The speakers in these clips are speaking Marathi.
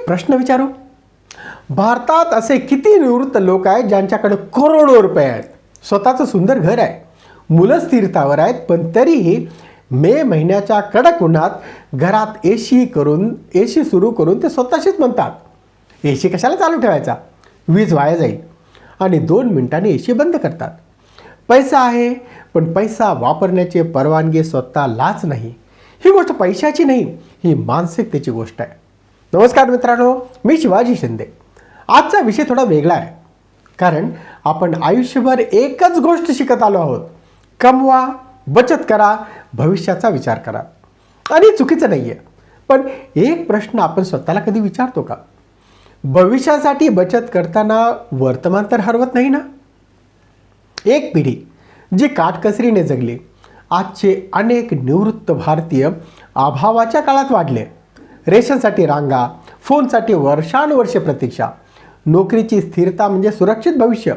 प्रश्न विचारू. भारतात असे किती निवृत्त लोक आहेत ज्यांच्याकडे करोडो रुपये आहेत, स्वतःचं सुंदर घर आहे, मुलं स्थिरतावर आहेत, पण तरीही मे महिन्याच्या कडक उन्हात घरात एसी सुरू करून ते स्वतःशीच म्हणतात एसी कशाला चालू ठेवायचा, वीज वाया जाईल, आणि 2 मिनिटांनी एसी बंद करतात. पैसा आहे, पण पैसा वापरण्याची परवानगी स्वतःलाच नाही. ही गोष्ट पैशाची नाही, ही मानसिकतेची गोष्ट आहे. नमस्कार मित्रांनो, मी शिवाजी शिंदे. आजचा विषय थोडा वेगळा आहे, कारण आपण आयुष्यभर एकच गोष्ट शिकत आलो आहोत: कमवा, बचत करा, भविष्याचा विचार करा. आणि चुकीचं नाही आहे, पण एक प्रश्न आपण स्वतःला कधी विचारतो का? भविष्यासाठी बचत करताना वर्तमान तर हरवत नाही ना? एक पिढी जी काटकसरीने जगली, आजचे अनेक निवृत्त भारतीय अभावाच्या काळात वाढले. रेशनसाठी रांगा, फोनसाठी वर्षानुवर्षे प्रतीक्षा, नोकरीची स्थिरता म्हणजे सुरक्षित भविष्य,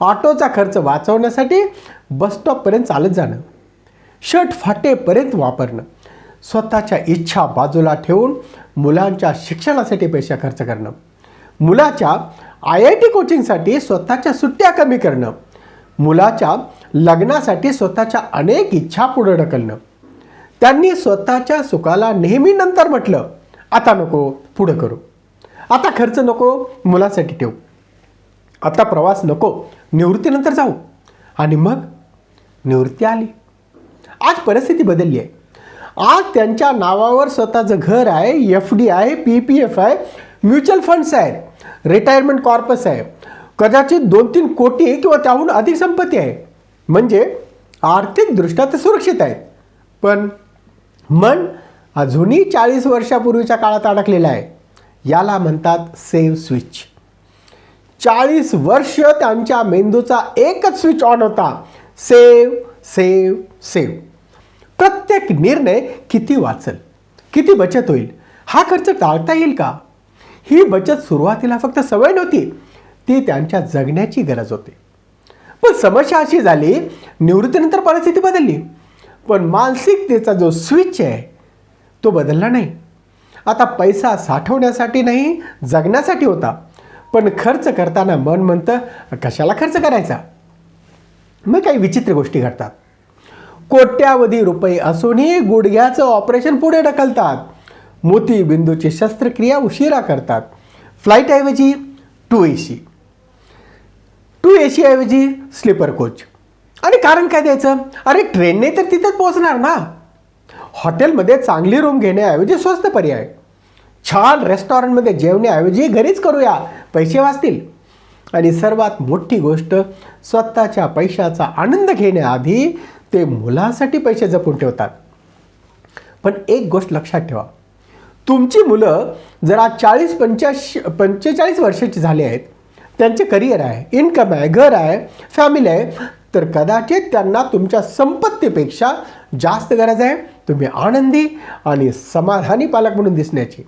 ऑटोचा खर्च वाचवण्यासाठी बसस्टॉपपर्यंत चालत जाणं, शर्ट फाटेपर्यंत वापरणं, स्वतःच्या इच्छा बाजूला ठेवून मुलांच्या शिक्षणासाठी पैसे खर्च करणं, मुलाच्या IIT कोचिंगसाठी स्वतःच्या सुट्ट्या कमी करणं, मुलाच्या लग्नासाठी स्वतःच्या अनेक इच्छा पुढे ढकलणं. त्यांनी स्वतःच्या सुखाला नेहमी नंतर म्हटलं, आता नको, पुढं करू. आता खर्च नको, मुलासाठी ठेवू. आता प्रवास नको, निवृत्तीनंतर जाऊ. आणि मग निवृत्ती आली. आज परिस्थिती बदलली आहे. आज त्यांच्या नावावर स्वतःचं घर आहे, FD आहे, PPF आहे, म्युच्युअल फंड्स आहेत, रिटायरमेंट कॉर्पस आहे, कदाचित 2-3 कोटी किंवा त्याहून अधिक संपत्ती आहे. म्हणजे आर्थिकदृष्ट्या ते सुरक्षित आहेत, पण मन अजूनही 40 वर्षापूर्वीच्या काळात अडकलेलं आहे. याला म्हणतात सेव्ह स्विच. 40 वर्ष त्यांच्या मेंदूचा एकच स्विच ऑन होता: सेव्ह, सेव्ह, सेव्ह. प्रत्येक निर्णय किती वाचल, किती बचत होईल, हा खर्च टाळता येईल का? ही बचत सुरुवातीला फक्त सवय नव्हती, ती त्यांच्या जगण्याची गरज होती. पण समस्या अशी झाली, निवृत्तीनंतर परिस्थिती बदलली, पण मानसिकतेचा जो स्विच आहे तो बदलला नाही. आता पैसा साठवण्यासाठी नाही, जगण्यासाठी होता. पण खर्च करताना मन म्हणतं, कशाला खर्च करायचा? मग काही विचित्र गोष्टी घडतात. कोट्यावधी रुपये असूनही गुडघ्याचं ऑपरेशन पुढे ढकलतात, मोतीबिंदूची शस्त्रक्रिया उशिरा करतात, फ्लाईटऐवजी 2AC ऐवजी स्लीपर कोच. आणि कारण काय द्यायचं? अरे ट्रेनने तर तिथेच पोहोचणार ना. हॉटेलमध्ये चांगली रूम घेण्याऐवजी स्वस्त पर्याय, छान रेस्टॉरंटमध्ये जेवण्याऐवजी घरीच करूया, पैसे वाचतील. आणि सर्वात मोठी गोष्ट, स्वतःच्या पैशाचा आनंद घेण्याआधी ते मुलांसाठी पैसे जपून ठेवतात. पण एक गोष्ट लक्षात ठेवा, तुमची मुलं जर आज 40-45 वर्षाची झाली आहेत, त्यांचे करिअर आहे, इन्कम आहे, घर आहे, फॅमिली आहे, तर कदाचित त्यांना तुमच्या संपत्तीपेक्षा जास्त गरज आहे तुम्ही आनंदी आणि समाधानी पालक म्हणून दिसण्याची.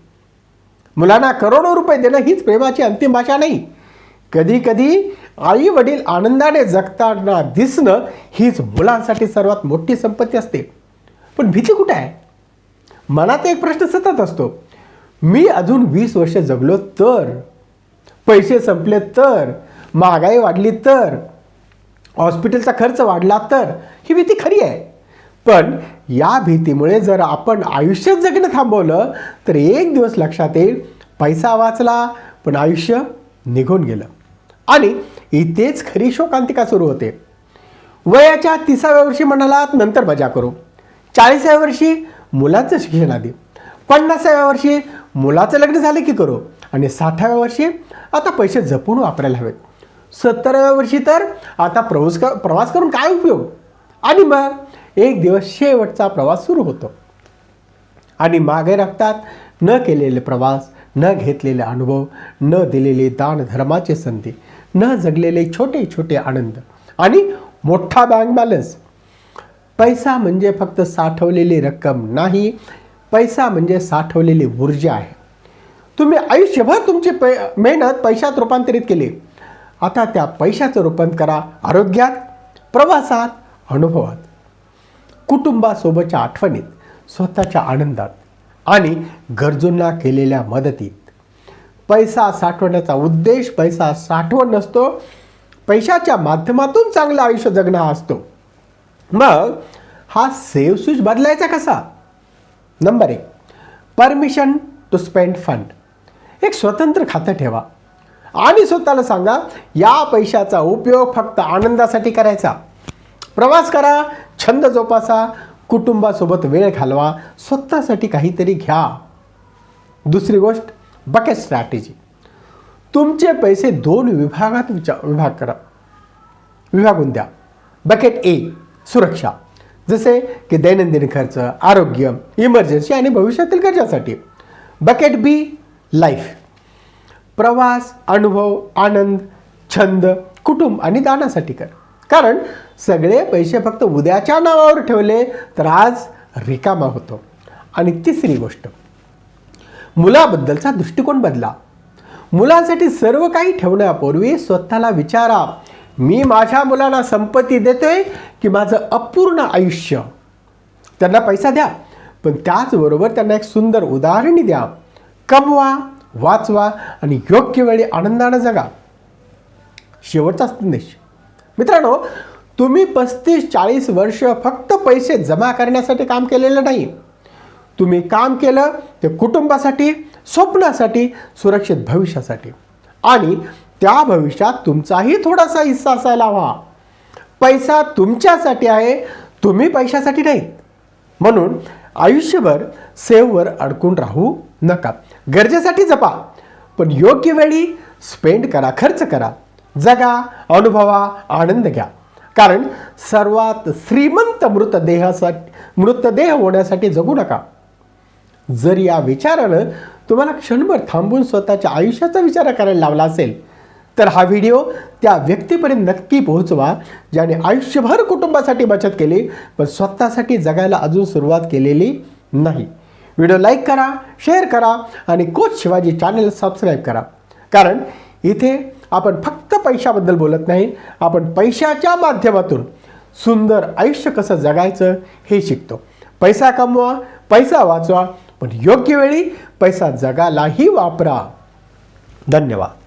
मुलांना करोडो रुपये देणं हीच प्रेमाची अंतिम भाषा नाही. कधी कधी आई वडील आनंदाने जगताना दिसणं हीच मुलांसाठी सर्वात मोठी संपत्ती असते. पण भीती कुठे आहे? मनात एक प्रश्न सतत असतो, मी अजून 20 वर्ष जगलो तर, पैसे संपले तर, महागाई वाढली तर, हॉस्पिटलचा खर्च वाढला तर. ही भीती खरी आहे, पण या भीतीमुळे जर आपण आयुष्य जगणं थांबवलं तर एक दिवस लक्षात येईल, पैसा वाचला पण आयुष्य निघून गेलं. आणि इथेच खरी शोकांतिका सुरू होते. वयाच्या 30व्या वर्षी म्हणालात नंतर मजा करू, 40व्या वर्षी मुलाचं शिक्षण आधी, 50व्या वर्षी मुलाचं लग्न झालं की करू, आणि 60व्या वर्षी आता पैसे जपून वापरायला हवेत, 70व्या वर्षी तर आता प्रवास करून काय उपयोग. आणि मग एक दिवस शेवटचा प्रवास सुरू होतो, आणि मागे राखतात न केलेले प्रवास, न घेतलेले अनुभव, न दिलेले दान धर्माचे संधी, न जगलेले छोटे छोटे आनंद, आणि मोठा बँक बॅलन्स. पैसा म्हणजे फक्त साठवलेली रक्कम नाही, पैसा म्हणजे साठवलेली ऊर्जा आहे. तुम्ही आयुष्यभर तुमची मेहनत पैशात रूपांतरित केली, आता त्या पैशाचं रूपांतर करा आरोग्यात, प्रवासात, अनुभवात, कुटुंबासोबतच्या आठवणीत, स्वतःच्या आनंदात आणि गरजूंना केलेल्या मदतीत. पैसा साठवण्याचा उद्देश पैसा साठवण नसतो, पैशाच्या माध्यमातून चांगलं आयुष्य जगणं हा असतो. मग हा सेव्ह स्विच बदलायचा कसा? Number 1, permission to spend fund. एक स्वतंत्र खातं ठेवा आणि स्वतःला सांगा, या पैशाचा उपयोग फक्त आनंदासाठी करायचा. प्रवास करा, छंद जोपासा, कुटुंबासोबत वेळ घालवा, स्वतःसाठी काहीतरी घ्या. दुसरी गोष्ट, बकेट स्ट्रॅटेजी. तुमचे पैसे 2 विभागात विभागून द्या. बकेट ए, सुरक्षा, जसे की दैनंदिन खर्च, आरोग्य, इमर्जन्सी आणि भविष्यातील गरजासाठी. बकेट बी, लाईफ, प्रवास, अनुभव, आनंद, छंद, कुटुंब आणि दानासाठी कर. कारण सगळे पैसे फक्त उद्याच्या नावावर ठेवले तर आज रिकामा होतो. आणि तिसरी गोष्ट, मुलाबद्दलचा दृष्टिकोन बदला. मुलांसाठी सर्व काही ठेवण्यापूर्वी स्वतःला विचारा, मी माझ्या मुलांना संपत्ती देतोय की माझं अपूर्ण आयुष्य? त्यांना पैसा द्या, पण त्याचबरोबर त्यांना एक सुंदर उदाहरणी द्या. कमवा, वाचवा आणि योग्य वेळी आनंदानं जगा. शेवटचा संदेश, मित्रांनो, तुम्ही 35-40 वर्ष फक्त पैसे जमा करण्यासाठी काम केलेलं नाही. तुम्ही काम केलं ते कुटुंबासाठी, स्वप्नासाठी, सुरक्षित भविष्यासाठी. आणि त्या भविष्यात तुमचाही थोडासा हिस्सा असायला हवा. पैसा तुमच्यासाठी आहे, तुम्ही पैशासाठी नाही. म्हणून आयुष्यभर सेव्हवर अडकून राहू नका. गरजेसाठी जपा, पण योग्य वेळी स्पेंड करा, खर्च करा, जगा, अनुभवा, आनंद घ्या. कारण सर्वात श्रीमंत मृतदेह होण्यासाठी जगू नका. जर या विचारानं तुम्हाला क्षणभर थांबून स्वतःच्या आयुष्याचा विचार करायला लावला असेल तर हा व्हिडिओ त्या व्यक्तीपर्यंत नक्की पोहोचवा ज्याने आयुष्यभर कुटुंबासाठी बचत केली पण स्वतःसाठी जगायला अजून सुरुवात केलेली नाही. व्हिडिओ लाईक करा, शेअर करा आणि कोच शिवाजी चॅनल सबस्क्राईब करा. कारण इथे आपण फक्त पैशाबद्दल बोलत नाही, आपण पैशाच्या माध्यमातून सुंदर आयुष्य कसं जगायचं हे शिकतो. पैसा कमवा, पैसा वाचवा, पण योग्य वेळी पैसा जगालाही वापरा. धन्यवाद.